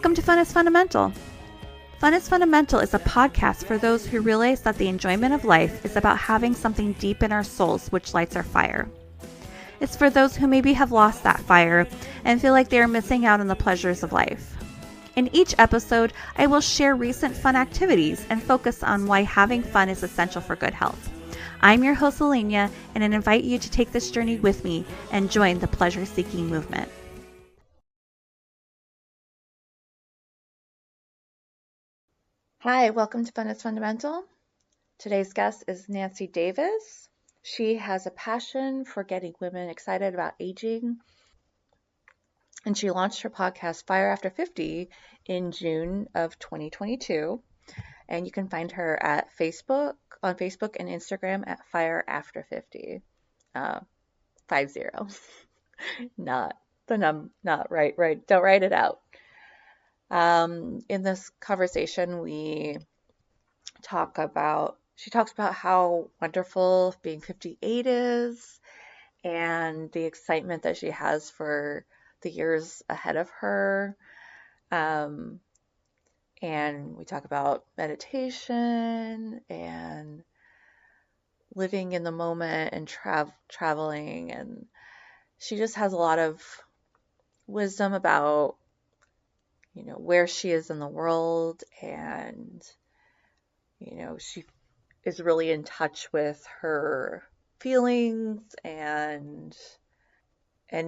Welcome to Fun is Fundamental. Fun is Fundamental is a podcast for those who realize that the enjoyment of life is about having something deep in our souls which lights our fire. It's for those who maybe have lost that fire and feel like they are missing out on the pleasures of life. In each episode, I will share recent fun activities and focus on why having fun is essential for good health. I'm your host, Alenia, and I invite you to take this journey with me and join the pleasure-seeking movement. Hi, welcome to Fun is Fundamental. Today's guest is Nancy Davis. She has a passion for getting women excited about aging, and she launched her podcast, Fire After 50, in June of 2022. And you can find her at on Facebook and Instagram at Fire After 50. 50. Not right. Don't write it out. In this conversation, she talks about how wonderful being 58 is and the excitement that she has for the years ahead of her. And we talk about meditation and living in the moment and traveling. And she just has a lot of wisdom about where she is in the world, and she is really in touch with her feelings and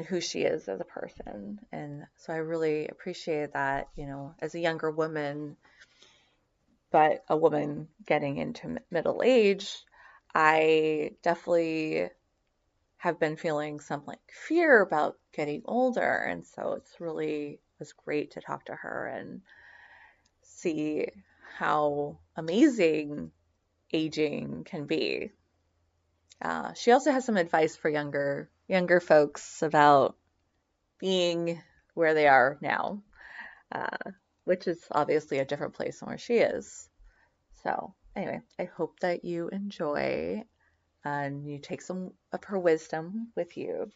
who she is as a person. And so I really appreciate that, as a younger woman, but a woman getting into middle age, I definitely have been feeling some fear about getting older. And so it was great to talk to her and see how amazing aging can be. She also has some advice for younger folks about being where they are now, which is obviously a different place than where she is. So anyway, I hope that you enjoy and you take some of her wisdom with you.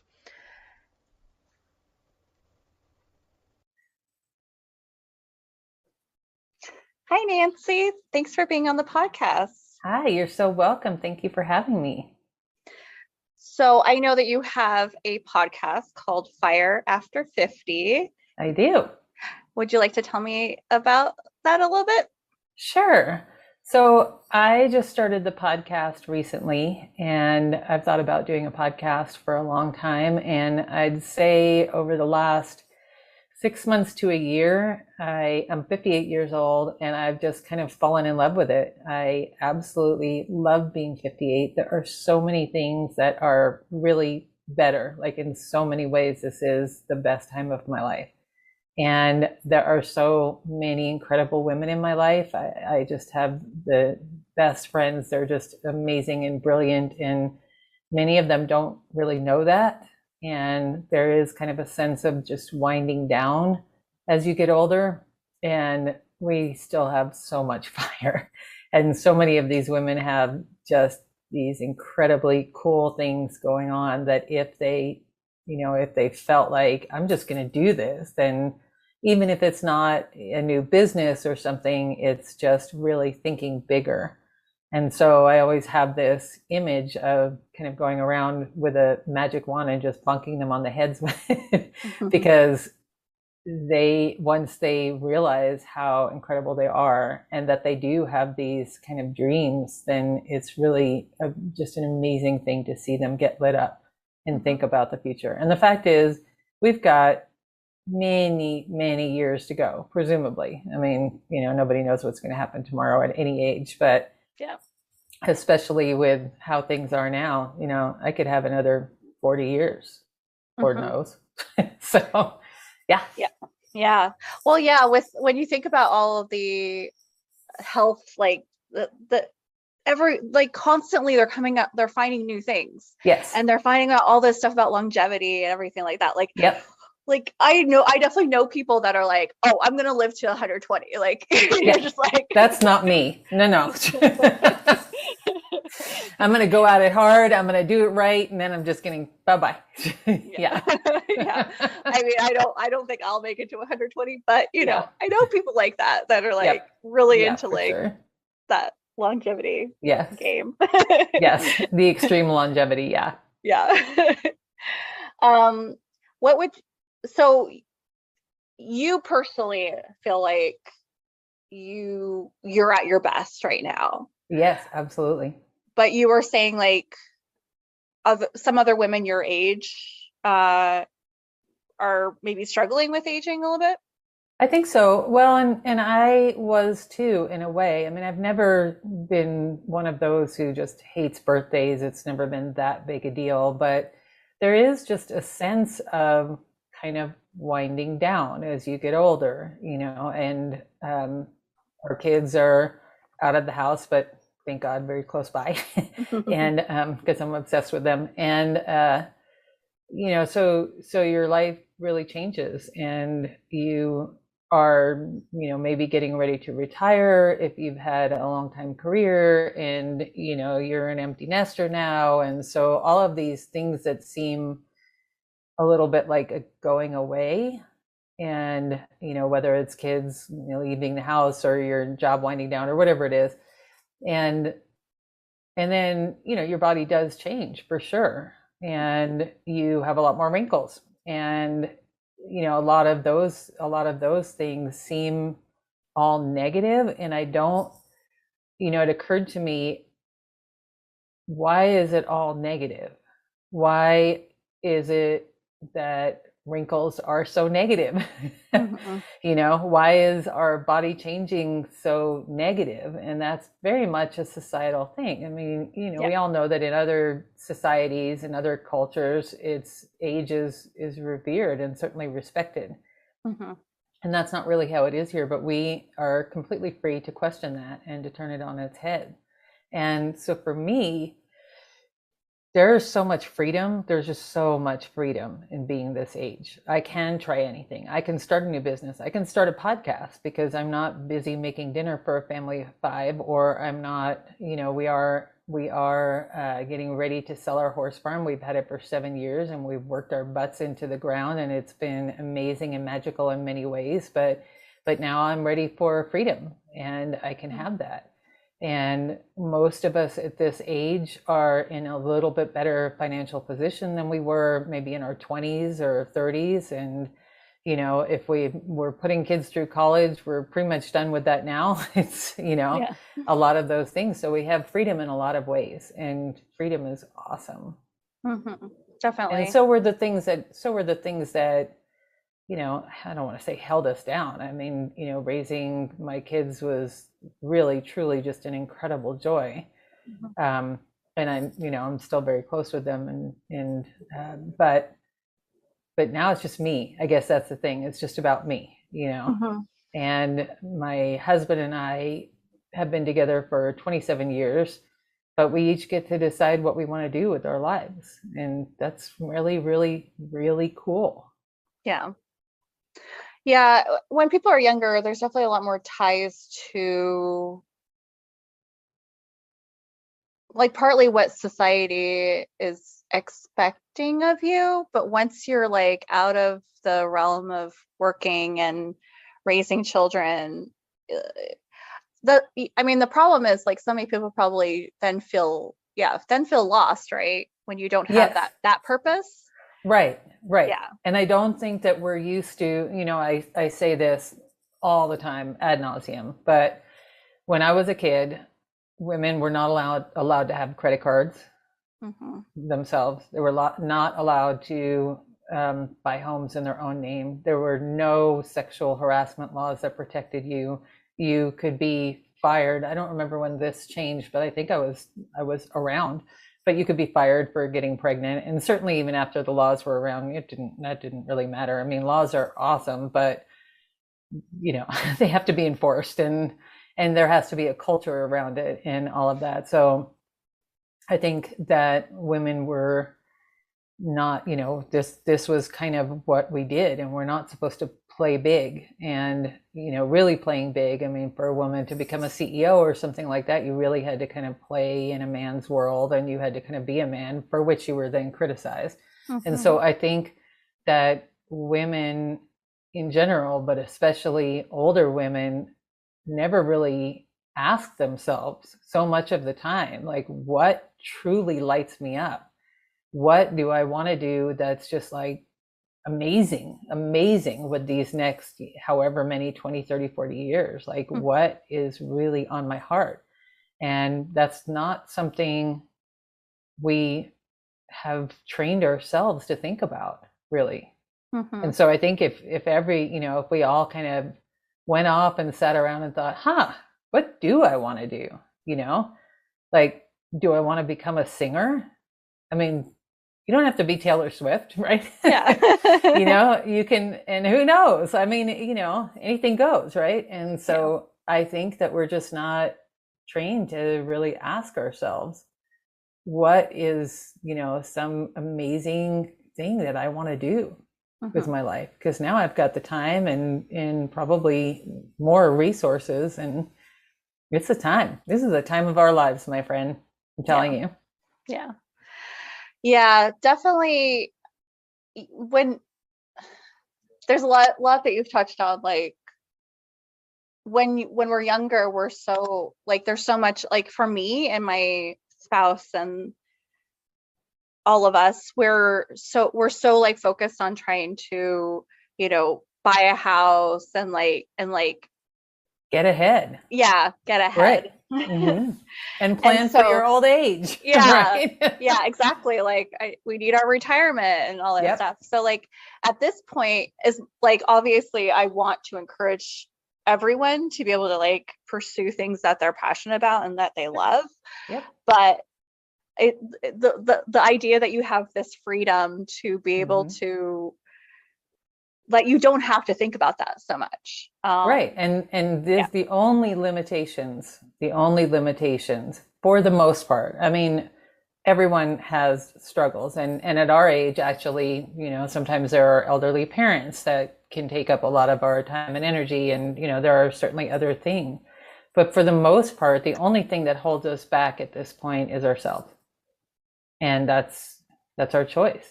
Hi, Nancy. Thanks for being on the podcast. Hi, you're so welcome. Thank you for having me. So I know that you have a podcast called Fire After 50. I do. Would you like to tell me about that a little bit? Sure. So I just started the podcast recently, and I've thought about doing a podcast for a long time. And I'd say over the last 6 months to a year, I am 58 years old, and I've just kind of fallen in love with it. I absolutely love being 58. There are so many things that are really better. In so many ways, this is the best time of my life. And there are so many incredible women in my life. I just have the best friends. They're just amazing and brilliant, and many of them don't really know that. And there is kind of a sense of just winding down as you get older. And we still have so much fire. And so many of these women have just these incredibly cool things going on that if they felt like, I'm just going to do this, then even if it's not a new business or something, it's just really thinking bigger. And so I always have this image of kind of going around with a magic wand and just bonking them on the heads with it, because once they realize how incredible they are and that they do have these kind of dreams, then it's really just an amazing thing to see them get lit up and think about the future. And the fact is, we've got many, many years to go, presumably. I mean, nobody knows what's going to happen tomorrow at any age, but yeah, especially with how things are now, I could have another 40 years, Lord knows. So, yeah. Well, yeah, when you think about all of the health, constantly they're coming up, they're finding new things. Yes. And they're finding out all this stuff about longevity and everything like that. Yep. I definitely know people that are like, oh, I'm going to live to 120. You're just that's not me. No. I'm going to go at it hard. I'm going to do it right. And then I'm just getting bye-bye. Yeah. Yeah. I mean, I don't think I'll make it to 120, but Yeah. I know people like that are like Yep. really Yeah, into for like sure. that longevity Yes. game. Yes. The extreme longevity. Yeah. Yeah. Um, what would so you personally feel like you're at your best right now, Yes, absolutely. but you were saying like of some other women your age are maybe struggling with aging a little bit. I think so. Well, and I was too, in a way. I mean, I've never been one of those who just hates birthdays. It's never been that big a deal, but there is just a sense of kind of winding down as you get older, and our kids are out of the house, but thank God, very close by, and because I'm obsessed with them, and so your life really changes, and you are, maybe getting ready to retire if you've had a long time career, and you're an empty nester now, and so all of these things that seem a little bit like a going away, and whether it's kids leaving the house or your job winding down or whatever it is, and then your body does change for sure, and you have a lot more wrinkles, and a lot of those things seem all negative, and I don't, it occurred to me, why is it all negative? Why is it that wrinkles are so negative? Mm-hmm. Why is our body changing so negative? And that's very much a societal thing. I mean, Yeah. we all know that in other societies and other cultures, age is revered and certainly respected. Mm-hmm. And that's not really how it is here, but we are completely free to question that and to turn it on its head. And so for me, there's so much freedom. There's just so much freedom in being this age. I can try anything. I can start a new business. I can start a podcast because I'm not busy making dinner for a family of 5, or I'm not, we are getting ready to sell our horse farm. We've had it for 7 years, and we've worked our butts into the ground, and it's been amazing and magical in many ways. But now I'm ready for freedom, and I can have that. And most of us at this age are in a little bit better financial position than we were maybe in our 20s or 30s. And, if we were putting kids through college, we're pretty much done with that now. It's, Yeah. a lot of those things. So we have freedom in a lot of ways, and freedom is awesome. Mm-hmm. Definitely. And so were the things that, I don't want to say held us down. I mean, raising my kids was really, truly just an incredible joy. Mm-hmm. And I'm still very close with them, but now it's just me. I guess that's the thing. It's just about me, Mm-hmm. and my husband and I have been together for 27 years, but we each get to decide what we want to do with our lives. And that's really, really, really cool. Yeah. Yeah. When people are younger, there's definitely a lot more ties to like partly what society is expecting of you. But once you're like out of the realm of working and raising children, the problem is like so many people probably then feel lost, right? When you don't have Yes. that purpose. Right. Yeah. And I don't think that we're used to, I say this all the time ad nauseum, but when I was a kid, women were not allowed to have credit cards Mm-hmm. themselves. They were not allowed to buy homes in their own name. There were no sexual harassment laws that protected you. You could be fired. I don't remember when this changed, but I think I was around. But you could be fired for getting pregnant, and certainly even after the laws were around, that didn't really matter. I mean, laws are awesome, but they have to be enforced, and there has to be a culture around it and all of that. So I think that women were not, this was kind of what we did, and we're not supposed to play big and, really playing big. I mean, for a woman to become a CEO or something like that, you really had to kind of play in a man's world, and you had to kind of be a man, for which you were then criticized. And so I think that women in general, but especially older women, never really ask themselves so much of the time, like, what truly lights me up? What do I want to do that's just like amazing with these next however many 20, 30, 40 years? Like, what is really on my heart? And that's not something we have trained ourselves to think about, really. And so I think if if we all kind of went off and sat around and thought, what do I want to do? Like, do I want to become a singer? I mean, you don't have to be Taylor Swift, right? Yeah. You can, and who knows? I mean, anything goes, right? And so I think that we're just not trained to really ask ourselves, what is, some amazing thing that I want to do with my life? Because now I've got the time and probably more resources, and it's the time. This is the time of our lives, my friend. I'm telling you. Yeah, definitely. When there's a lot that you've touched on, like when we're younger, we're so like, there's so much, like for me and my spouse and all of us, we're so like focused on trying to, buy a house and get ahead. Get ahead. Right. And plan for your old age. Right? Yeah, exactly. Like we need our retirement and all that stuff. So like at this point is like, obviously I want to encourage everyone to be able to like pursue things that they're passionate about and that they love. But the idea that you have this freedom to be able to, like, you don't have to think about that so much. Right. And this, the only limitations for the most part, I mean, everyone has struggles, and at our age, actually, sometimes there are elderly parents that can take up a lot of our time and energy, and there are certainly other things, but for the most part, the only thing that holds us back at this point is ourselves, and that's our choice,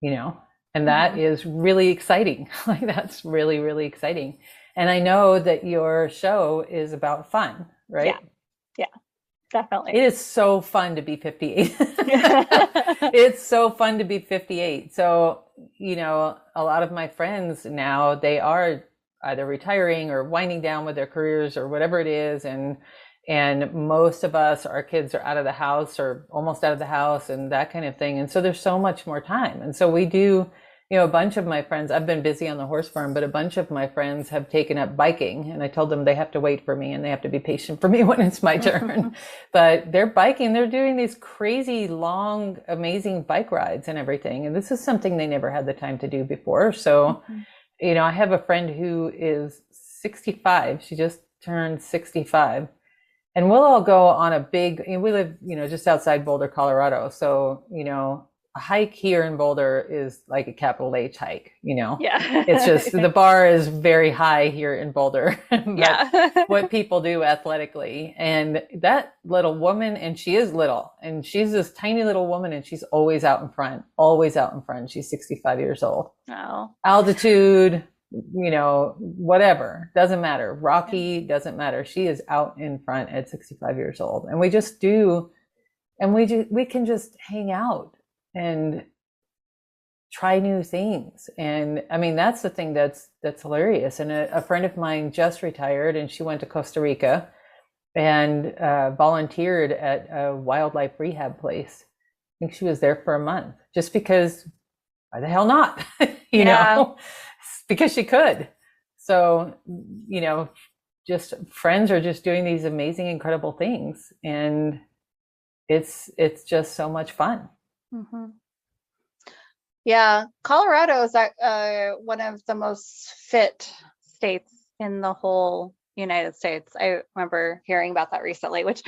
and that is really exciting. Like, that's really, really exciting. And I know that your show is about fun, right? Yeah, definitely. It is so fun to be 58. It's so fun to be 58. So, a lot of my friends now, they are either retiring or winding down with their careers or whatever it is. And most of us, our kids are out of the house or almost out of the house and that kind of thing. And so there's so much more time. And so we do, a bunch of my friends, I've been busy on the horse farm, but a bunch of my friends have taken up biking, and I told them they have to wait for me and they have to be patient for me when it's my turn. But they're biking, they're doing these crazy long, amazing bike rides and everything. And this is something they never had the time to do before. So, I have a friend who is 65. She just turned 65. And we'll all go on a big, we live, just outside Boulder, Colorado. So, a hike here in Boulder is like a capital H hike, It's just, the bar is very high here in Boulder. That's what people do athletically. And that little woman, and she is little, and she's this tiny little woman, and she's always out in front. She's 65 years old. Oh. Altitude, whatever, doesn't matter. Rocky, doesn't matter. She is out in front at 65 years old. And we just do, and we can just hang out and try new things. And I mean, that's the thing that's hilarious. And a friend of mine just retired, and she went to Costa Rica and volunteered at a wildlife rehab place. I think she was there for a month, just because, why the hell not? you know, because she could. So, just friends are just doing these amazing, incredible things. And it's just so much fun. Yeah, Colorado is one of the most fit states in the whole United States. I remember hearing about that recently, which,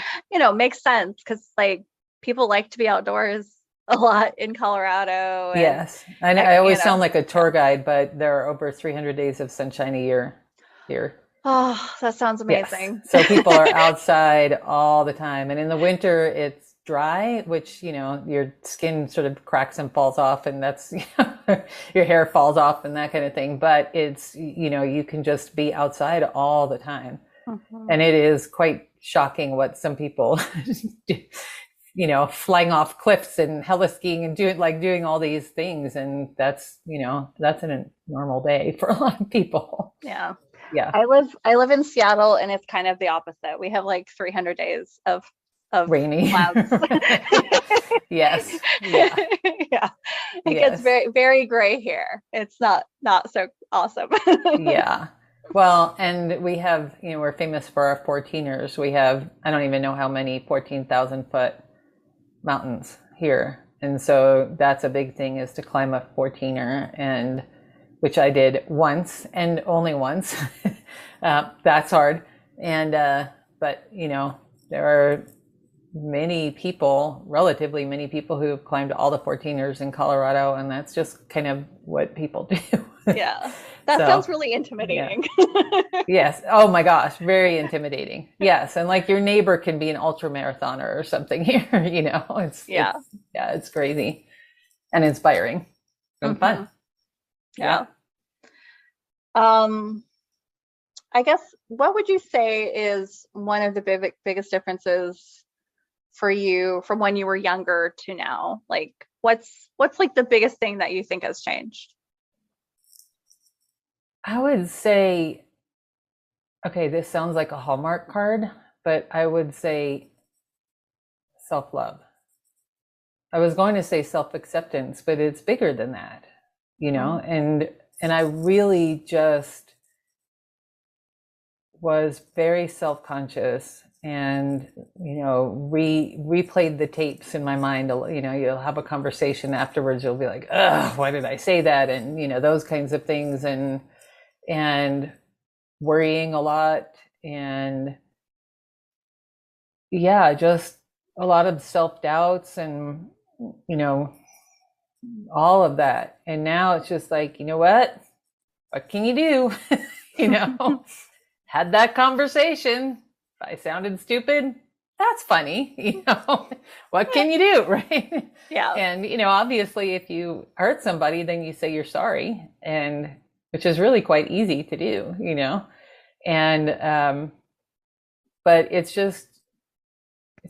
makes sense because like people like to be outdoors a lot in Colorado, and Yes. I I, I you always know, sound like a yeah. tour guide, but there are over 300 days of sunshine a year here. Oh, that sounds Yes. amazing. So people are outside all the time. And in the winter, it's dry, which, your skin sort of cracks and falls off, and that's, your hair falls off and that kind of thing. But it's, you can just be outside all the time. Mhm. And it is quite shocking what some people, flying off cliffs and heli-skiing and doing all these things. And that's a normal day for a lot of people. Yeah. Yeah. I live in Seattle, and it's kind of the opposite. We have like 300 days of Rainy. clouds. Yes. Yeah. Yeah. It gets Yes. very very gray here. It's not so awesome. Yeah. Well, and we have, we're famous for our 14ers. We have, I don't even know how many 14,000-foot mountains here. And so that's a big thing, is to climb a 14er, and which I did once and only once. That's hard. And, but, there are relatively many people who have climbed all the 14ers in Colorado, and that's just kind of what people do. Yeah. That So, sounds really yeah. intimidating. Yes. Oh my gosh, very intimidating. Yes, and like your neighbor can be an ultra marathoner or something here. Yeah. It's crazy and inspiring and fun. Hmm. Yeah. Yeah. Um, I guess, what would you say is one of the biggest differences for you from when you were younger to now? Like, what's like the biggest thing that you think has changed? I would say, okay, this sounds like a Hallmark card, but I would say self-love. I was going to say self-acceptance, but it's bigger than that, Mm. and I really just was very self-conscious, and replayed the tapes in my mind. You'll have a conversation afterwards, you'll be like, ugh, why did I say that, and those kinds of things, and worrying a lot, and yeah, just a lot of self-doubts, and you know all of that. And now it's just like, what can you do? you know Had that conversation. If I sounded stupid, that's funny. What can you do? Right. Yeah. And obviously, if you hurt somebody, then you say you're sorry, and which is really quite easy to do. And but it's just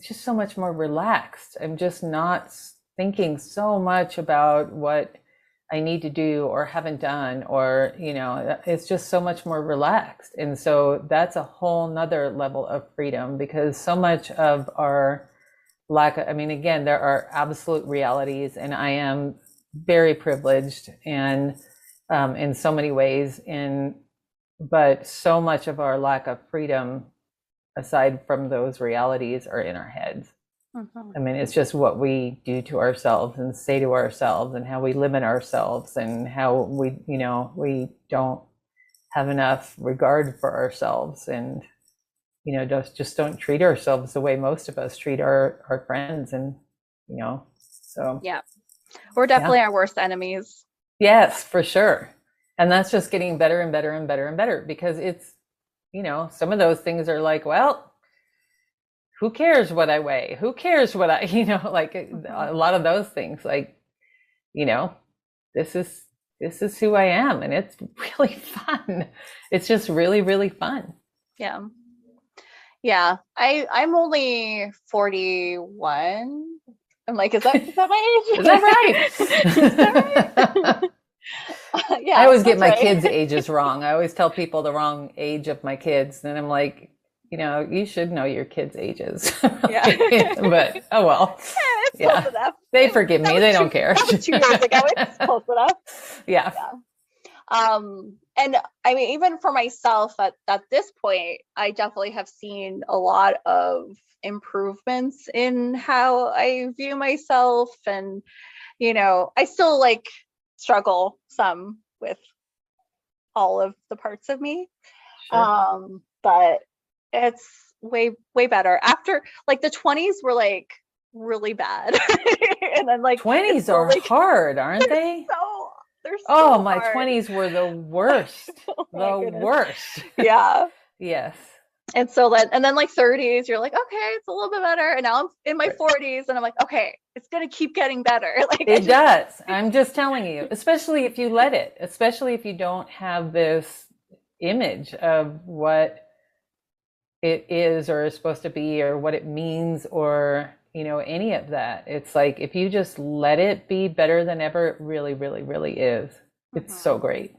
so much more relaxed. I'm just not thinking so much about what I need to do or haven't done, or, it's just so much more relaxed. And so that's a whole nother level of freedom, because so much of our I mean, again, there are absolute realities, and I am very privileged, and in so many ways, but so much of our lack of freedom, aside from those realities, are in our heads. Hmm. I mean, it's just what we do to ourselves and say to ourselves, and how we limit ourselves, and how we don't have enough regard for ourselves, and, just don't treat ourselves the way most of us treat our friends. And, so Yeah. We're yeah. definitely our worst enemies. Yes, for sure. And that's just getting better and better and better and better, because it's, some of those things are like, well, who cares what I weigh? Who cares what like Hmm. a lot of those things, like, you know, this is who I am, and it's really fun. It's just really, really fun. Yeah. Yeah. I'm only 41. I'm like, is that my Is that age? Is that right? right? I Yeah, always get that's my right. kids' ages wrong. I always tell people the wrong age of my kids, and I'm like, you should know your kids' ages. Yeah. But oh well. It's close Yeah. enough. They forgive That me. was They two don't care. that was 2 years ago. It's close enough. Yeah. Yeah. And I mean, even for myself at this point, I definitely have seen a lot of improvements in how I view myself. And, I still like struggle some with all of the parts of me. Sure. But it's way, way better. After, like, the 20s were like really bad. And then like 20s are hard, aren't they? They're Oh, so my hard. 20s were the worst. Oh my The goodness. worst. Yeah. Yes. And so then like 30s, you're like, okay, it's a little bit better. And now I'm in my 40s and I'm like, okay, it's gonna keep getting better. Like it does. I'm just telling you, especially if you let it, especially if you don't have this image of what it is or is supposed to be or what it means or any of that. It's like if you just let it be better than ever, it really, really, really is. It's so great.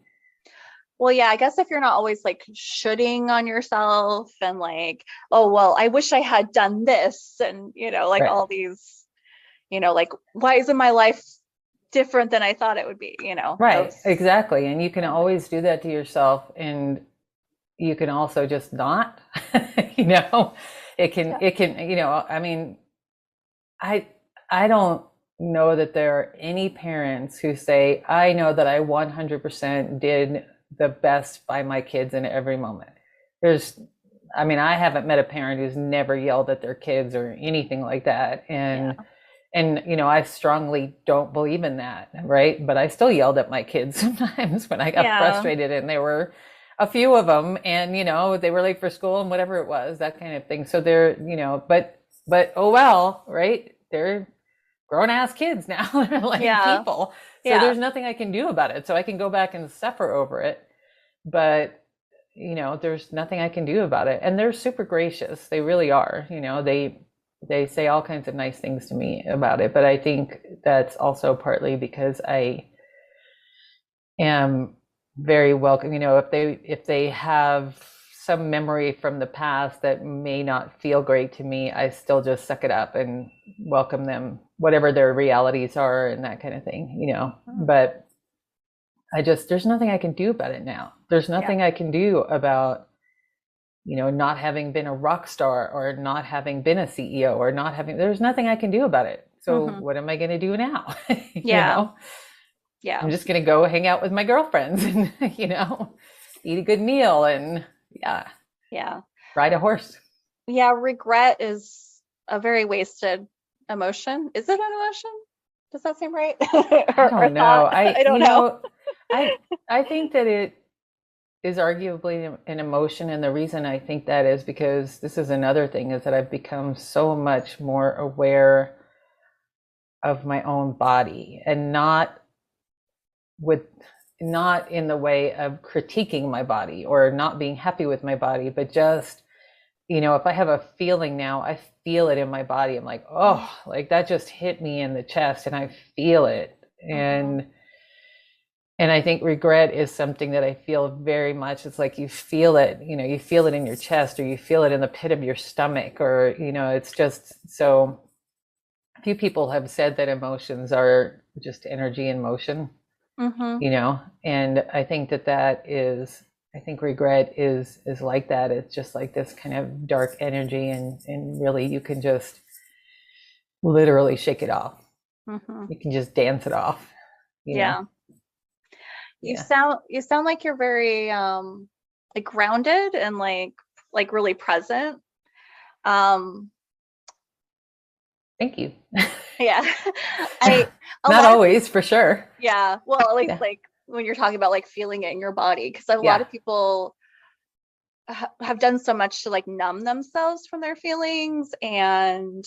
Well, yeah, I guess if you're not always like shooting on yourself and like, oh, well, I wish I had done this and, like Right. all these, like, why isn't my life different than I thought it would be, Right, exactly. And you can always do that to yourself, and you can also just not, it can, I mean, I don't know that there are any parents who say, I know that I 100% did the best by my kids in every moment. I haven't met a parent who's never yelled at their kids or anything like that. And I strongly don't believe in that, right? But I still yelled at my kids sometimes when I got frustrated, and there were a few of them, and they were late for school and whatever it was, that kind of thing. So they're, but oh well, right? They're grown ass kids now. They're like people. So there's nothing I can do about it. So I can go back and suffer over it, but there's nothing I can do about it. And they're super gracious. They really are. They say all kinds of nice things to me about it, but I think that's also partly because I am very welcome. If they have some memory from the past that may not feel great to me, I still just suck it up and welcome them, whatever their realities are and that kind of thing, but there's nothing I can do about it now. There's nothing I can do about, not having been a rock star or not having been a CEO or there's nothing I can do about it. So what am I going to do now? Yeah. I'm just going to go hang out with my girlfriends and, eat a good meal and ride a horse. Yeah. Regret is a very wasted emotion. Is it an emotion? Does that seem right? I don't know. I don't know. I think that it is arguably an emotion. And the reason I think that is because this is another thing, is that I've become so much more aware of my own body, and not in the way of critiquing my body or not being happy with my body, but just, if I have a feeling now, I feel it in my body. I'm like, oh, like that just hit me in the chest and I feel it. And I think regret is something that I feel very much. It's like you feel it, you feel it in your chest, or you feel it in the pit of your stomach, or, it's just so. A few people have said that emotions are just energy in motion, and I think I think regret is like that. It's just like this kind of dark energy, and really you can just literally shake it off. You can just dance it off. You know? You sound like you're very like grounded and like really present. Thank you. Yeah. Not always, for sure. Yeah. Well, at least like when you're talking about like feeling it in your body, because a lot of people have done so much to like numb themselves from their feelings, and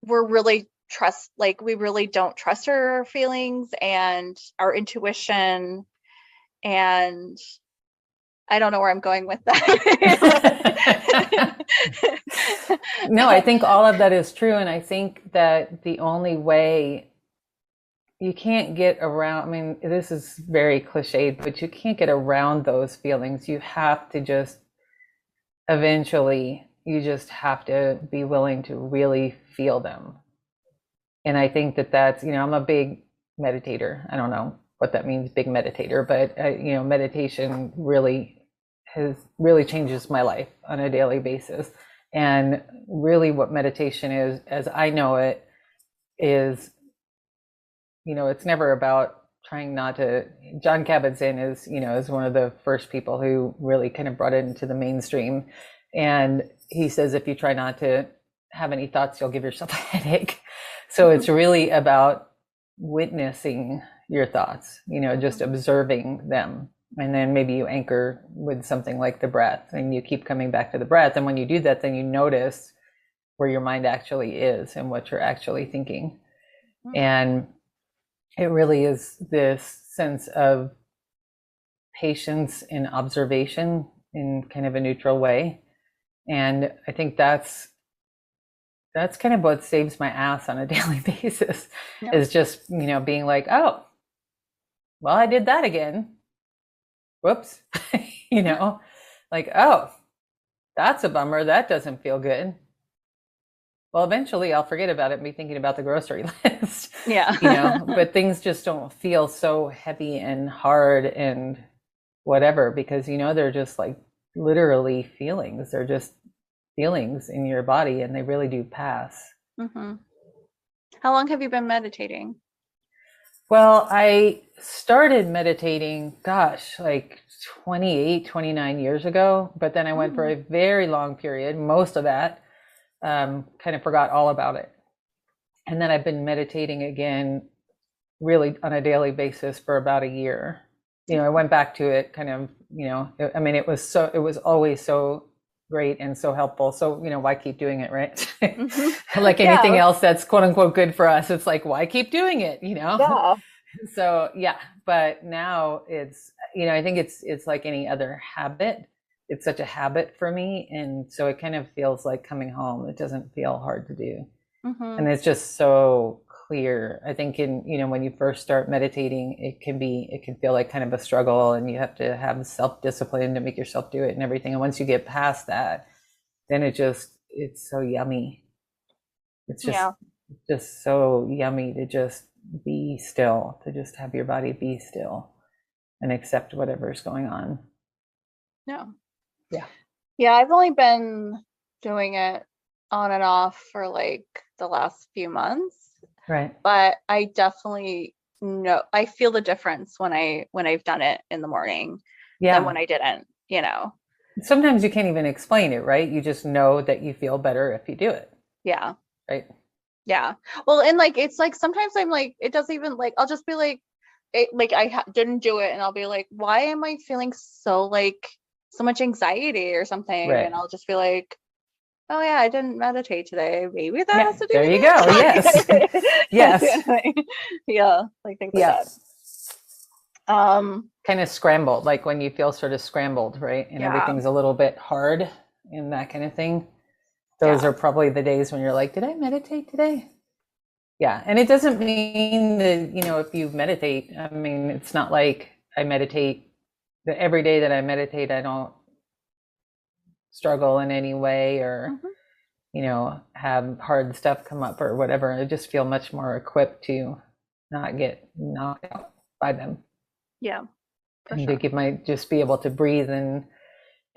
we really don't trust our feelings and our intuition, and I don't know where I'm going with that. No, I think all of that is true. And I think that the only way you can't get around, this is very cliched, but you can't get around those feelings. You have to just eventually, you just have to be willing to really feel them. And I think that's, I'm a big meditator. I don't know what that means, big meditator, but meditation really changes my life on a daily basis. And really what meditation is, as I know it, is, it's never about trying not to. Jon Kabat-Zinn is one of the first people who really kind of brought it into the mainstream. And he says, if you try not to have any thoughts, you'll give yourself a headache. So it's really about witnessing your thoughts, just observing them. And then maybe you anchor with something like the breath, and you keep coming back to the breath. And when you do that, then you notice where your mind actually is and what you're actually thinking. And it really is this sense of patience and observation in kind of a neutral way. And I think that's kind of what saves my ass on a daily basis, is just, being like, oh, well, I did that again. Whoops. Like, oh, that's a bummer. That doesn't feel good. Well, eventually I'll forget about it and be thinking about the grocery list. But things just don't feel so heavy and hard and whatever, because, they're just like literally feelings. They're just feelings in your body, and they really do pass. Mm-hmm. How long have you been meditating? Well, I started meditating, like 28, 29 years ago, but then I went for a very long period, most of that, kind of forgot all about it. And then I've been meditating again, really on a daily basis for about a year. I went back to it kind of, it was always so great and so helpful. So, why keep doing it, right? Like anything else that's quote unquote good for us. It's like, why keep doing it, Yeah. So, but now it's, I think it's like any other habit. It's such a habit for me. And so it kind of feels like coming home. It doesn't feel hard to do. And it's just so clear. I think when you first start meditating, it can feel like kind of a struggle, and you have to have self-discipline to make yourself do it and everything. And once you get past that, then it's so yummy. It's just so yummy to just be still, to just have your body be still and accept whatever's going on. Yeah, I've only been doing it on and off for like the last few months. Right. But I definitely know, I feel the difference when I've done it in the morning than when I didn't, Sometimes you can't even explain it, right? You just know that you feel better if you do it. Yeah. Right. Yeah. Well, and like, it's like, sometimes I'm like, it doesn't even like, I'll just be like, didn't do it. And I'll be like, why am I feeling so much anxiety or something? Right. And I'll just be like, oh yeah, I didn't meditate today. Maybe that has to do there with you go. Yes. Yes. Yeah. Like things like that. Kind of scrambled, like when you feel sort of scrambled, right? And everything's a little bit hard and that kind of thing. Those are probably the days when you're like, did I meditate today? Yeah. And it doesn't mean that, if you meditate, I mean, it's not like I meditate that every day that I meditate, I don't struggle in any way or, have hard stuff come up or whatever. I just feel much more equipped to not get knocked out by them. Yeah. And to just be able to breathe and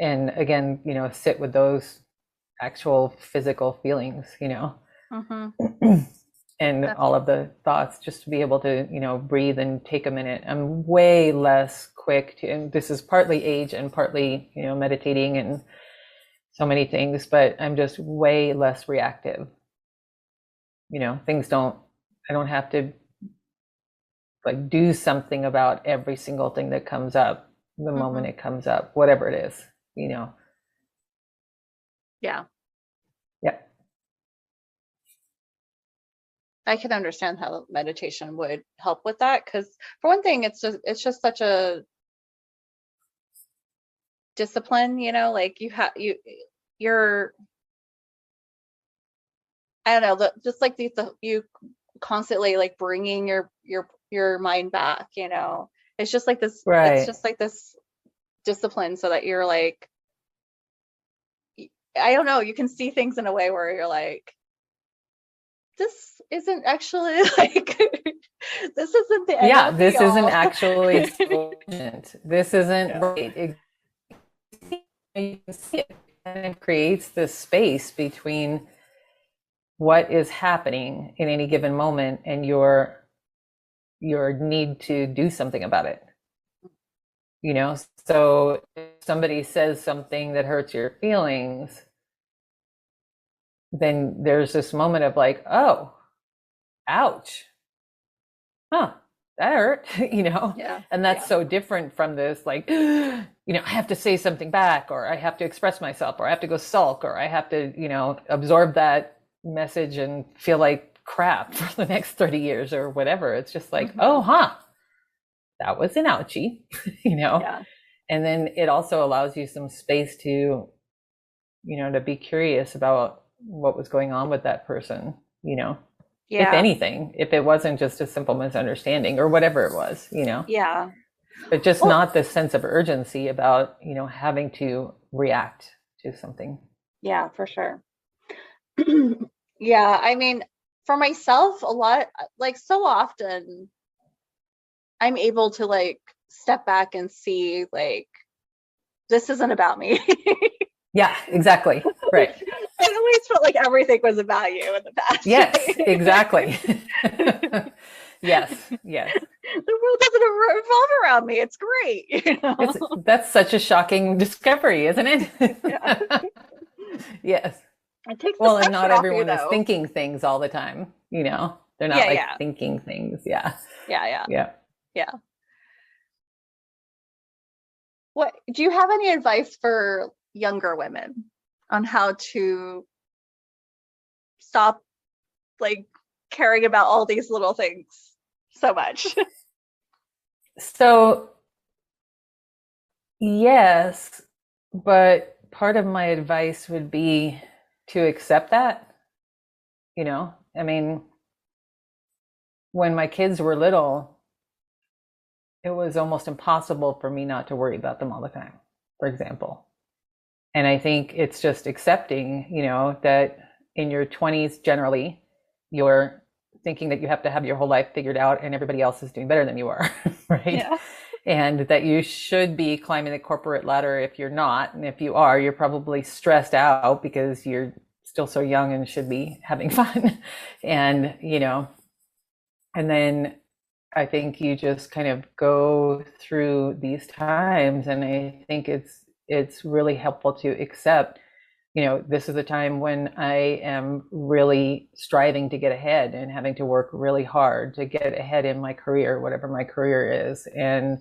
again, sit with those actual physical feelings, and all of the thoughts, just to be able to, breathe and take a minute. I'm way less quick and this is partly age and partly, meditating and so many things, but I'm just way less reactive. I don't have to like do something about every single thing that comes up the moment it comes up, whatever it is, Yeah. Yeah. I can understand how meditation would help with that, because for one thing, it's just such a discipline, like you're I don't know, just like you constantly like bringing your mind back, it's just like this, Right. It's just like this discipline, so that you're like, I don't know, you can see things in a way where you're like, this isn't actually like this isn't the end this isn't actually this isn't right. You can see it, and it creates this space between what is happening in any given moment and your need to do something about it. So if somebody says something that hurts your feelings, then there's this moment of like, oh, ouch, huh, that hurt, Yeah. and that's Yeah. so different from this, like, I have to say something back, or I have to express myself, or I have to go sulk, or I have to, absorb that message and feel like crap for the next 30 years or whatever. It's just like, Hmm. oh, huh, that was an ouchie, you know? Yeah. And then it also allows you some space to, to be curious about what was going on with that person, if Yeah. anything, if it wasn't just a simple misunderstanding or whatever it was, Yeah. but just Well, not this sense of urgency about, having to react to something. yeah, for sure. Yeah, I mean, for myself, a lot, like so often, I'm able to like step back and see like this isn't about me. Yeah, exactly. Right. I always felt like everything was about you in the past, Yes, right? exactly. Yes, yes. The world doesn't revolve around me. It's great. That's such a shocking discovery, isn't Yeah. it? Yes. It takes the Well, and not pressure off you everyone is though. thinking things all the time, They're not Yeah, like yeah. thinking things. Yeah. Yeah, yeah. Yeah. Yeah. What do you have any advice for younger women on how to stop like caring about all these little things so much? So, yes, but part of my advice would be to accept that, I mean, when my kids were little, it was almost impossible for me not to worry about them all the time, for example. And I think it's just accepting, that in your 20s, generally, you're thinking that you have to have your whole life figured out and everybody else is doing better than you are, right? Yeah. And that you should be climbing the corporate ladder if you're not. And if you are, you're probably stressed out because you're still so young and should be having fun. And, and then I think you just kind of go through these times, and I think it's really helpful to accept, this is a time when I am really striving to get ahead and having to work really hard to get ahead in my career, whatever my career is. And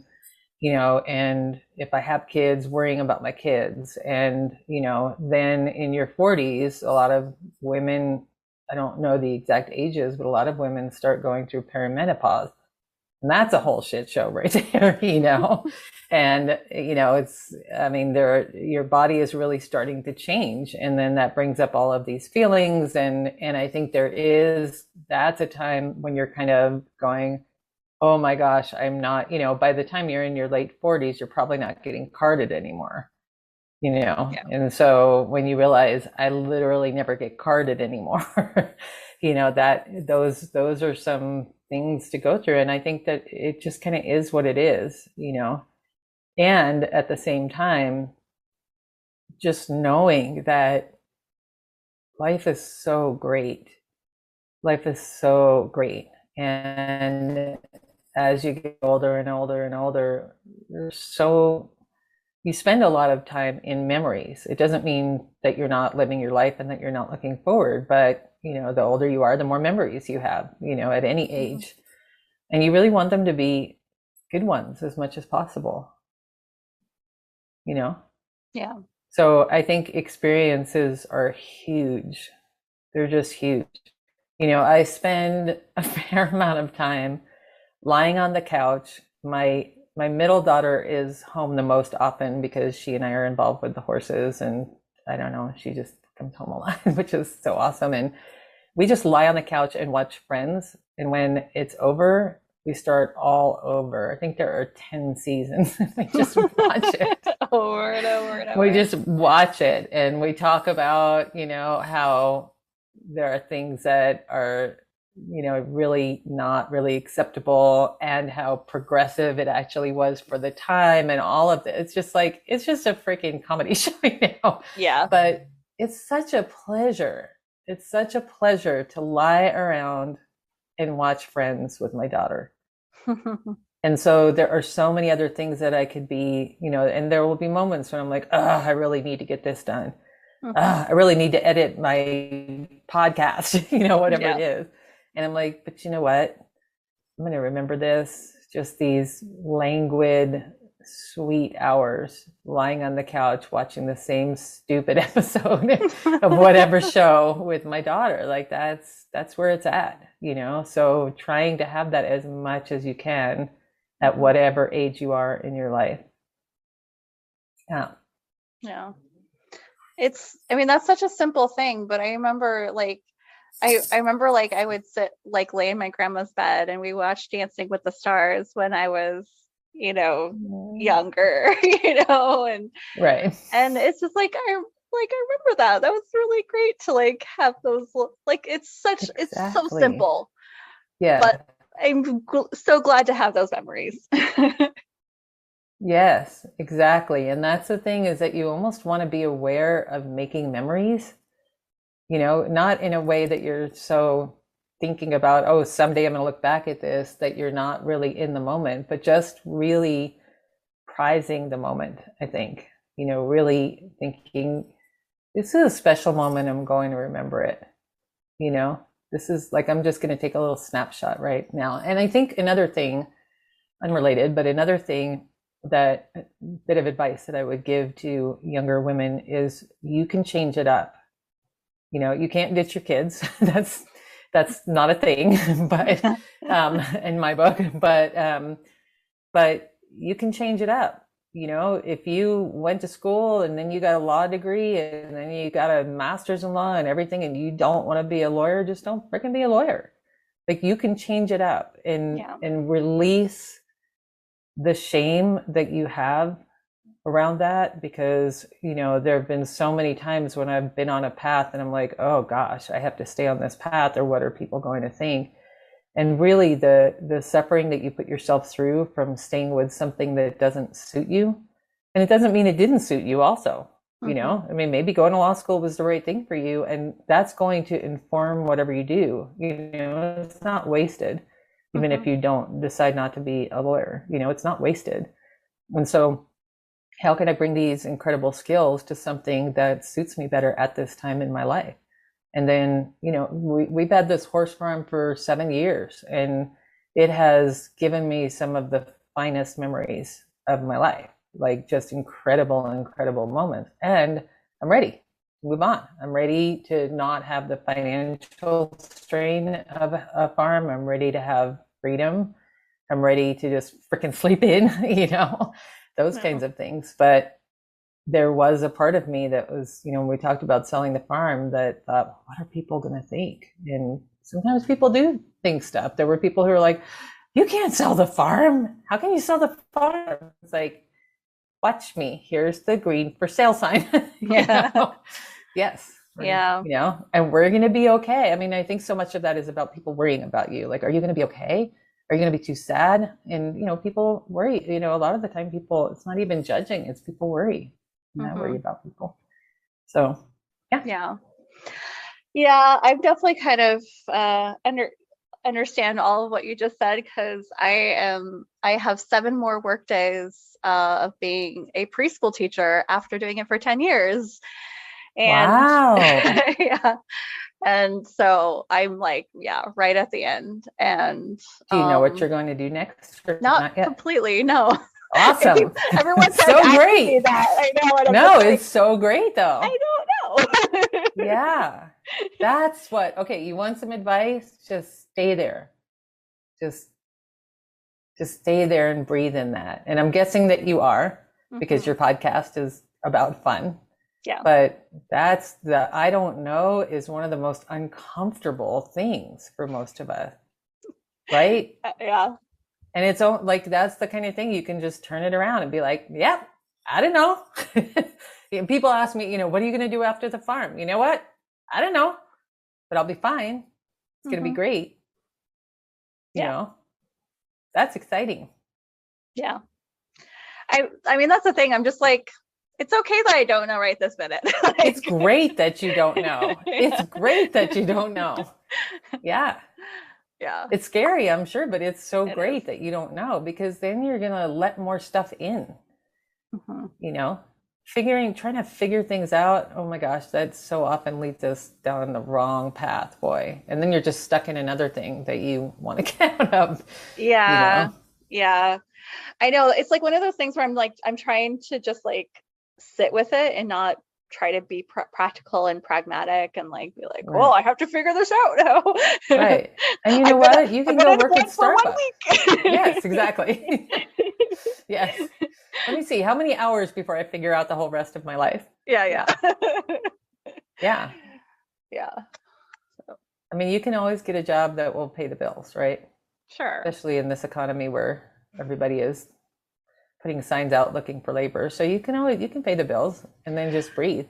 if I have kids, worrying about my kids. And, then in your 40s, a lot of women, I don't know the exact ages, but a lot of women start going through perimenopause. And that's a whole shit show right there. And, I mean, your body is really starting to change. And then that brings up all of these feelings. And I think that's a time when you're kind of going, oh my gosh, I'm not, by the time you're in your late 40s, you're probably not getting carded anymore, Yeah. And so when you realize I literally never get carded anymore, that those are some things to go through. And I think that it just kind of is what it is, And at the same time, just knowing that life is so great. Life is so great. And as you get older and older and older, you spend a lot of time in memories. It doesn't mean that you're not living your life and that you're not looking forward, but the older you are, the more memories you have, at any age. And you really want them to be good ones as much as possible, you know? Yeah. So I think experiences are huge. They're just huge. I spend a fair amount of time lying on the couch. My middle daughter is home the most often because she and I are involved with the horses, and I don't know, she just comes home a lot, which is so awesome. And we just lie on the couch and watch Friends. And when it's over, we start all over. I think there are 10 seasons. We just watch it. Over and over and We over. just watch it and we talk about, how there are things that are, really not really acceptable and how progressive it actually was for the time and all of it. It's just a freaking comedy show, Yeah. But it's such a pleasure. It's such a pleasure to lie around and watch Friends with my daughter. And so there are so many other things that I could be, and there will be moments when I'm like, oh, I really need to get this done. Mm-hmm. I really need to edit my podcast, whatever it Yeah. is. And I'm like, but you know what? I'm going to remember this, just these languid, sweet hours lying on the couch watching the same stupid episode of whatever show with my daughter. Like that's where it's at. So trying to have that as much as you can at Mhm. whatever age you are in your life. Yeah. Yeah. I mean, that's such a simple thing, but I remember I remember like I would sit like lay in my grandma's bed and we watched Dancing with the Stars when I was, younger, and Right. it's just I remember that. That was really great to like have those like it's so Exactly. simple, Yeah. but so glad to have those memories. Yes, exactly. And that's the thing, is that you almost want to be aware of making memories, not in a way that you're so thinking about, oh, someday I'm going to look back at this, that you're not really in the moment, but just really prizing the moment, I think, really thinking, this is a special moment. I'm going to remember it, you know, this is like, I'm just going to take a little snapshot right now. And I think another thing, unrelated, but another thing, that bit of advice that I would give to younger women is, you can change it up. You can't ditch your kids. That's not a thing, but in my book, but you can change it up. If you went to school and then you got a law degree and then you got a master's in law and everything, and you don't want to be a lawyer, just don't freaking be a lawyer. Like, you can change it up and Yeah. release the shame that you have around that, because there have been so many times when I've been on a path and I'm like, oh gosh, I have to stay on this path, or what are people going to think? And really, the suffering that you put yourself through from staying with something that doesn't suit you, and it doesn't mean it didn't suit you also. Hmm. I mean, maybe going to law school was the right thing for you, and that's going to inform whatever you do. It's not wasted. Even Hmm. if you don't decide not to be a lawyer, it's not wasted. And so, how can I bring these incredible skills to something that suits me better at this time in my life? And then, we've had this horse farm for 7 years, and it has given me some of the finest memories of my life, like just incredible, incredible moments. And I'm ready to move on. I'm ready to not have the financial strain of a farm. I'm ready to have freedom. I'm ready to just freaking sleep in, those No. kinds of things. But there was a part of me that was, when we talked about selling the farm, that thought, what are people going to think? And sometimes people do think stuff. There were people who were like, you can't sell the farm. How can you sell the farm? It's like, watch me. Here's the green for sale sign. Yeah. Yes. Yeah. And we're going to be okay. I mean, I think so much of that is about people worrying about you. Like, are you going to be okay? Are you going to be too sad? And, people worry, a lot of the time people, it's not even judging, it's people worry. And I worry Hmm. about people. So, yeah. Yeah. Yeah, I've definitely kind of understand all of what you just said, because I have 7 more work days of being a preschool teacher after doing it for 10 years. And Wow. yeah, and so I'm like, yeah, right at the end. And Do you know what you're going to do next, or not not yet? completely, no. Awesome. Everyone tries So asking me great. that. I know, and I'm No, just like, it's so great though. I don't know. Yeah. That's what, okay, you want some advice? Just stay there. Just just stay there and breathe in that. And I'm guessing that you are, because Hmm. your podcast is about fun. Yeah. But that's the, I don't know, is one of the most uncomfortable things for most of us, right? Yeah. And it's like, that's the kind of thing you can just turn it around and be like, yep, I don't know. People ask me, what are you going to do after the farm? You know what? I don't know, but I'll be fine. It's going to be Hmm. great. You Yeah. know, that's exciting. Yeah. I mean, that's the thing. I'm just like, it's okay that I don't know right this minute. It's Like, great that you don't know. It's yeah. great that you don't know. Yeah. Yeah, It's scary, I'm sure, but it's so it is. great that you don't know, because then you're going to let more stuff in, Hmm. you know? trying to figure things out. Oh my gosh, that so often leads us down the wrong path, boy. And then you're just stuck in another thing that you want to get out of, you Yeah. know? Yeah. I know it's like one of those things where I'm trying to just like sit with it and not try to be practical and pragmatic and like be like, well, Right. I have to figure this out now. Right. And you know I've been what? You I've can been go work at unemployed for one Starbucks. Yes, week. exactly. Yes. Let me see. How many hours before I figure out the whole rest of my life? Yeah, Yeah. yeah. Yeah. Yeah, I mean, you can always get a job that will pay the bills, right? sure. Especially in this economy where everybody is putting signs out looking for labor. So you can pay the bills and then just breathe.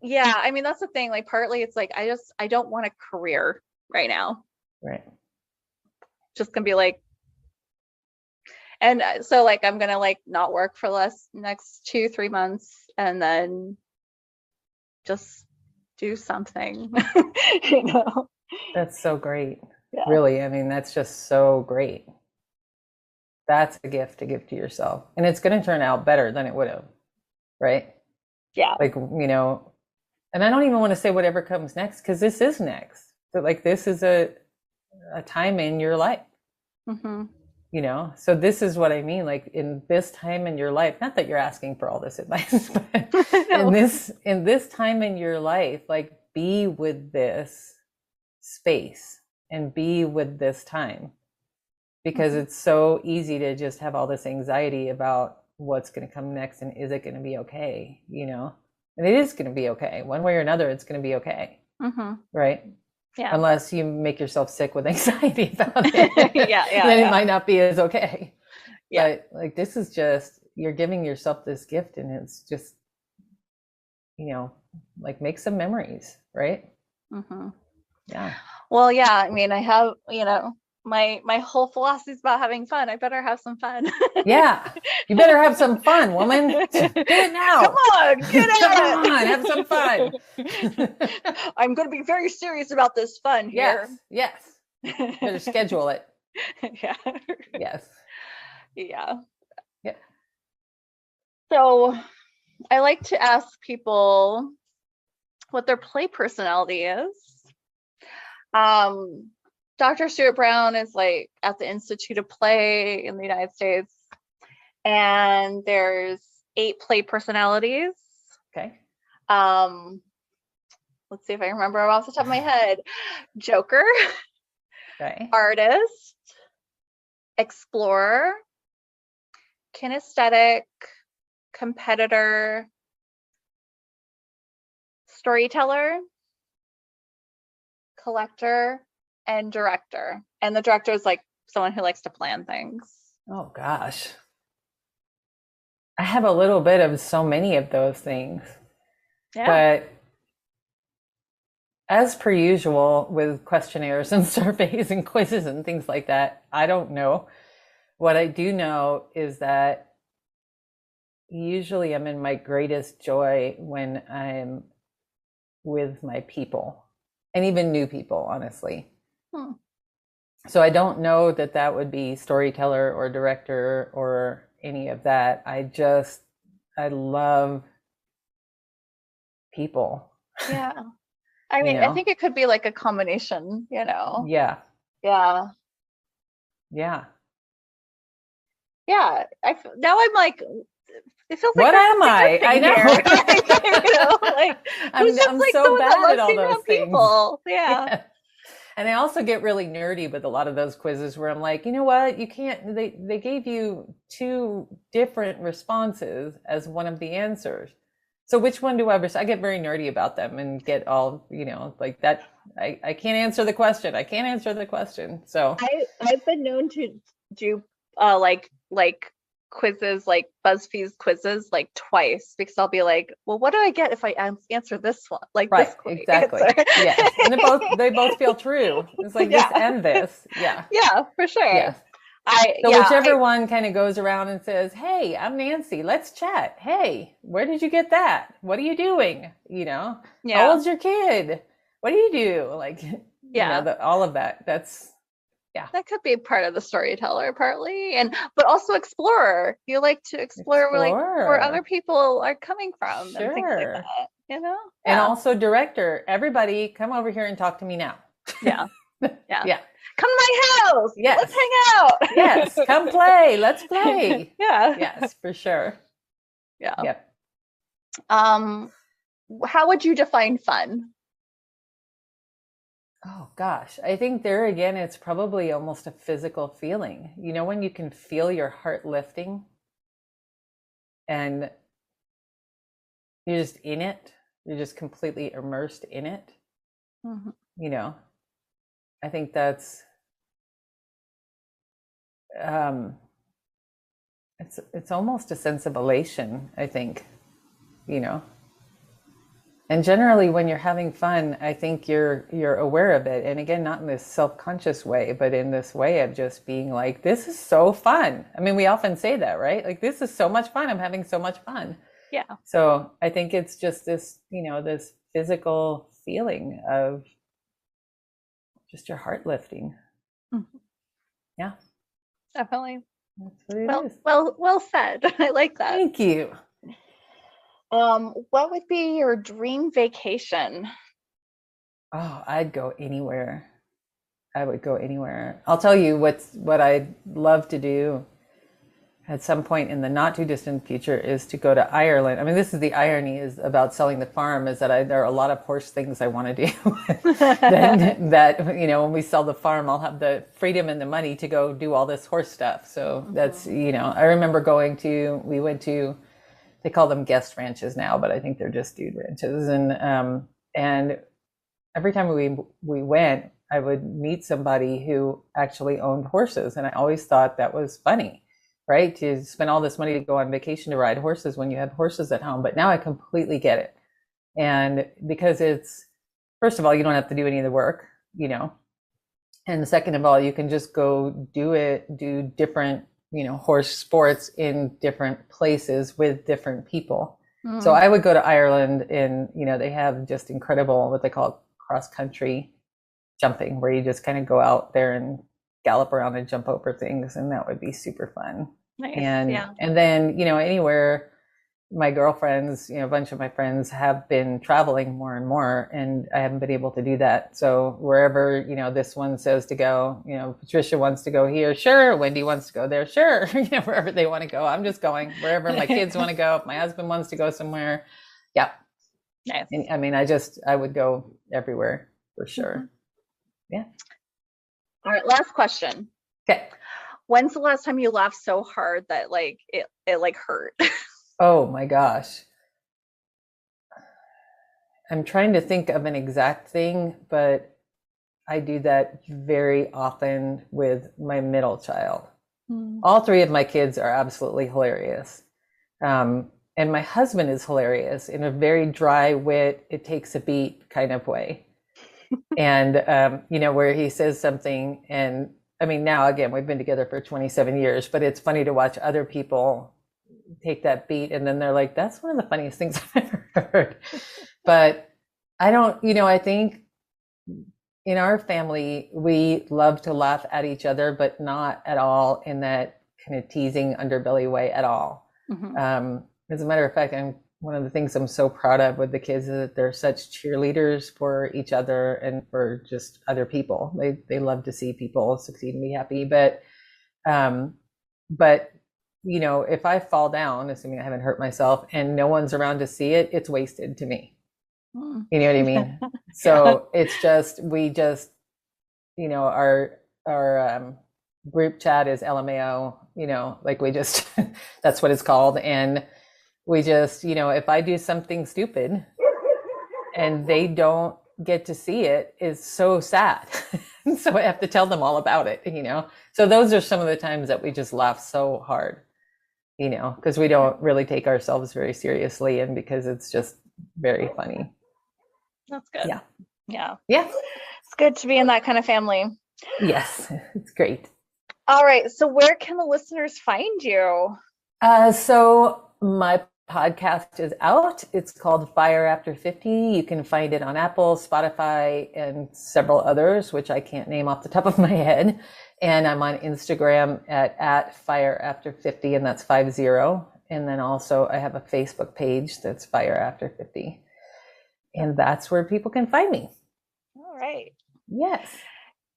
Yeah, I mean that's the thing. Like partly it's like I don't want a career right now. Right. Just gonna be like, and so like I'm gonna like not work for less next 2-3 months and then just do something. you know? That's so great. Yeah. Really. I mean, that's just so great. That's a gift to give to yourself. And it's going to turn out better than it would have, right? Yeah. Like, and I don't even want to say whatever comes next because this is next. But like, this is a time in your life, Mm-hmm. So this is what I mean. Like, in this time in your life, not that you're asking for all this advice, but No. in this time in your life, like, be with this space and be with this time, because Mm-hmm. it's so easy to just have all this anxiety about what's going to come next and is it going to be okay. And it is going to be okay one way or another. It's going to be okay, Mm-hmm. right? Yeah. Unless you make yourself sick with anxiety about it. Yeah, yeah, Then it yeah. might not be as okay. Yeah. But like, this is just, you're giving yourself this gift, and it's just, like, make some memories, right? Mm-hmm. Yeah. Well, yeah, I mean, I have, my whole philosophy is about having fun. I better have some fun. Yeah. You better have some fun, woman. Do it Come now. on, get Come at on, have some fun. it. I'm going to be very serious about this fun Yes, here. yes. Better schedule it. Yeah. Yes. Yeah. Yeah. So I like to ask people what their play personality is. Dr. Stuart Brown is like at the Institute of Play in the United States, and there's 8 play personalities. Okay. Let's see if I remember off the top of my head. Joker, Okay. artist, explorer, kinesthetic, competitor, storyteller, collector, and director. And the director is like someone who likes to plan things. Oh gosh. I have a little bit of so many of those things. Yeah. But as per usual with questionnaires and surveys and quizzes and things like that, I don't know. What I do know is that usually I'm in my greatest joy when I'm with my people, and even new people, honestly. So I don't know that that would be storyteller or director or any of that. I love people. Yeah. I mean, I think it could be like a combination, Yeah. Yeah. Yeah. Yeah. Now I'm like, it feels like What am I? I know. like I'm like so bad at all those things. People. Yeah. And I also get really nerdy with a lot of those quizzes where I'm like, you know what? You can't, they gave you 2 different responses as one of the answers. So which one do I get very nerdy about them and get all, like that. I can't answer the question. I can't answer the question. So I've been known to do like quizzes, like BuzzFeed quizzes, like twice, because I'll be like, well, what do I get if I answer this one? Like right, this exactly. Yes. And they both feel true. It's like this and this. Yeah. Yeah, for sure. Yes. Whichever one kind of goes around and says, hey, I'm Nancy, let's chat. Hey, where did you get that? What are you doing? How old's your kid? What do you do? Like, all of that. Yeah. That could be part of the storyteller partly, but also explorer. You like to explore where other Explorer. people are coming from and things like Sure. that, And Yeah. also director. Everybody come over here and talk to me now. Yeah. Yeah. Yeah. Come to my house. Yes. Let's hang out. Yes. Come play. Let's play. Yeah. Yes, for sure. Yeah. Yep. How would you define fun? Oh gosh, I think there again, it's probably almost a physical feeling. You know, when you can feel your heart lifting and you're just in it, you're just completely immersed in it. Mhm. You know, I think that's um, it's almost a sense of elation, I think, you know. And generally when you're having fun, I think you're aware of it. And again, not in this self-conscious way, but in this way of just being like, this is so fun. I mean, we often say that, right? Like, this is so much fun. I'm having so much fun. Yeah. So I think it's just this, you know, this physical feeling of just your heart lifting. Mm-hmm. Yeah. Definitely. That's what it is. Well said. I like that. Thank you. What would be your dream vacation? Oh, I'd go anywhere. I would go anywhere. I'll tell you what I'd love to do at some point in the not too distant future is to go to Ireland. I mean, this is the irony is about selling the farm is that there are a lot of horse things I want to do. that, you know, when we sell the farm, I'll have the freedom and the money to go do all this horse stuff. So that's, you know, I remember we went to, they call them guest ranches now, but I think they're just dude ranches. And every time we went, I would meet somebody who actually owned horses. And I always thought that was funny, right? To spend all this money to go on vacation to ride horses when you have horses at home. But now I completely get it. And because it's, first of all, you don't have to do any of the work, you know. And second of all, you can just go do different, you know, horse sports in different places with different people. Mm. So I would go to Ireland and, you know, they have just incredible, what they call cross country jumping, where you just kind of go out there and gallop around and jump over things. And that would be super fun. Nice. And then, you know, anywhere, my girlfriends, you know, a bunch of my friends have been traveling more and more, and I haven't been able to do that. So wherever, you know, this one says to go, you know, Patricia wants to go here, sure. Wendy wants to go there, sure. You know, wherever they want to go, I'm just going. Wherever my kids want to go, if my husband wants to go somewhere, yeah. Nice. And, I mean, I would go everywhere for sure. Mm-hmm. Yeah. All right, last question. Okay. When's the last time you laughed so hard that like it like hurt? Oh my gosh. I'm trying to think of an exact thing, but I do that very often with my middle child. All three of my kids are absolutely hilarious. And my husband is hilarious in a very dry wit, it takes a beat kind of way. And, you know, where he says something, and I mean, now again, we've been together for 27 years, but it's funny to watch other people take that beat and then they're like, that's one of the funniest things I've ever heard. But I don't, you know, I think in our family, we love to laugh at each other, but not at all in that kind of teasing underbelly way at all. Mm-hmm. As a matter of fact, one of the things I'm so proud of with the kids is that they're such cheerleaders for each other and for just other people. They love to see people succeed and be happy. But you know, if I fall down, assuming I haven't hurt myself, and no one's around to see it, it's wasted to me. You know what I mean? So it's just, you know, our group chat is LMAO, you know, like we just, that's what it's called. And we just, you know, if I do something stupid and they don't get to see it, is so sad. So I have to tell them all about it, you know? So those are some of the times that we just laugh so hard, you know, because we don't really take ourselves very seriously and because it's just very funny. That's good. Yeah. Yeah. Yeah. It's good to be in that kind of family. Yes, it's great. All right. So where can the listeners find you? So my podcast is out. It's called Fire After 50. You can find it on Apple, Spotify, and several others, which I can't name off the top of my head. And I'm on Instagram at Fire After 50, and that's 50. And then also I have a Facebook page that's Fire After 50. And that's where people can find me. All right. Yes.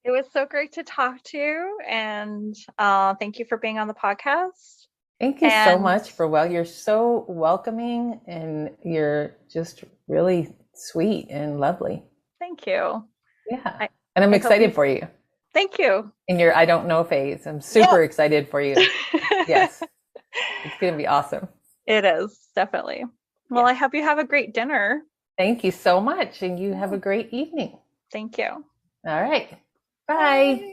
It was so great to talk to you. And thank you for being on the podcast. Thank you so much you're so welcoming and you're just really sweet and lovely. Thank you. Yeah. And I'm excited for you. Thank you. In your I don't know phase. I'm super excited for you. Yes. It's going to be awesome. It is, definitely. Well, I hope you have a great dinner. Thank you so much. And you have a great evening. Thank you. All right. Bye.